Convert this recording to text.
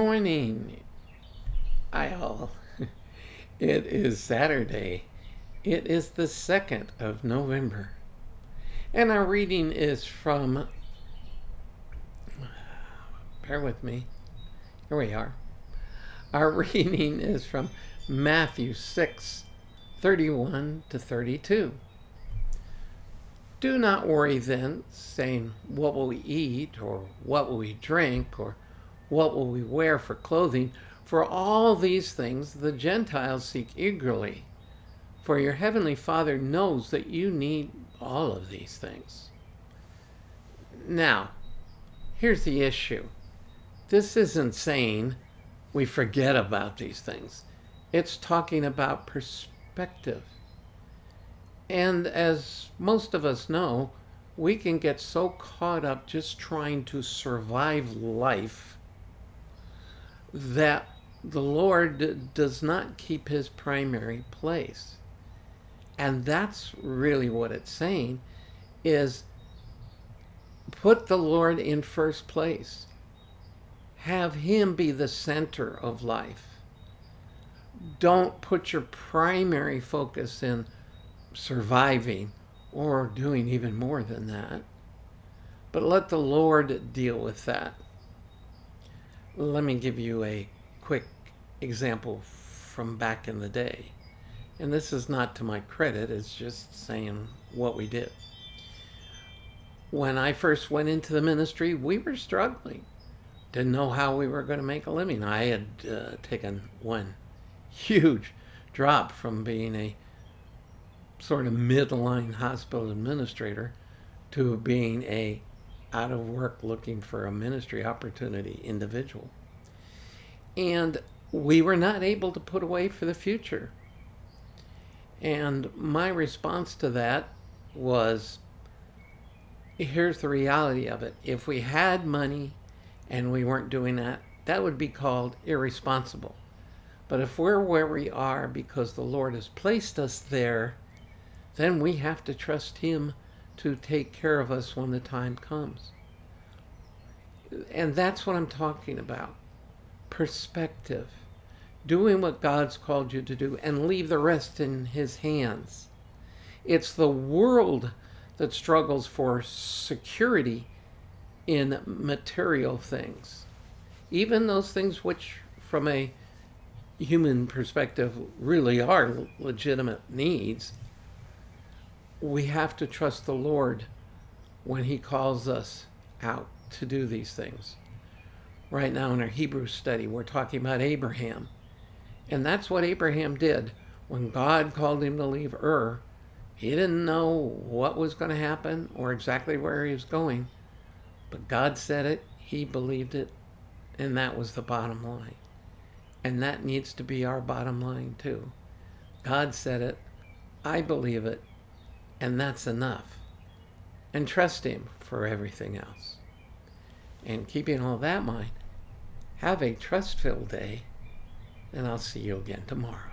Morning, I all. It is Saturday. It is the 2nd of November. And our reading is from, bear with me, here we are. Our reading is from Matthew 6:31 to 32. Do not worry then, saying, what will we eat, or what will we drink, or what will we wear for clothing? For all these things the Gentiles seek eagerly. For your heavenly Father knows that you need all of these things. Now, here's the issue. This isn't saying we forget about these things. It's talking about perspective. And as most of us know, we can get so caught up just trying to survive life that the Lord does not keep his primary place. And that's really what it's saying, is put the Lord in first place. Have him be the center of life. Don't put your primary focus in surviving or doing even more than that, but let the Lord deal with that. Let me give you a quick example from back in the day. And this is not to my credit, it's just saying what we did. When I first went into the ministry, we were struggling. Didn't know how we were going to make a living. I had taken one huge drop from being a sort of midline hospital administrator to being a out of work looking for a ministry opportunity individual. And we were not able to put away for the future. And my response to that was, here's the reality of it. If we had money and we weren't doing that, that would be called irresponsible. But if we're where we are because the Lord has placed us there, then we have to trust him to take care of us when the time comes. And that's what I'm talking about. Perspective. Doing what God's called you to do and leave the rest in his hands. It's the world that struggles for security in material things. Even those things which, from a human perspective, really are legitimate needs. We have to trust the Lord when he calls us out to do these things. Right now in our Hebrew study, we're talking about Abraham. And that's what Abraham did. When God called him to leave Ur, he didn't know what was going to happen or exactly where he was going. But God said it, he believed it, and that was the bottom line. And that needs to be our bottom line too. God said it, I believe it, and that's enough. And trust him for everything else. And keeping all that in mind, have a trust-filled day, and I'll see you again tomorrow.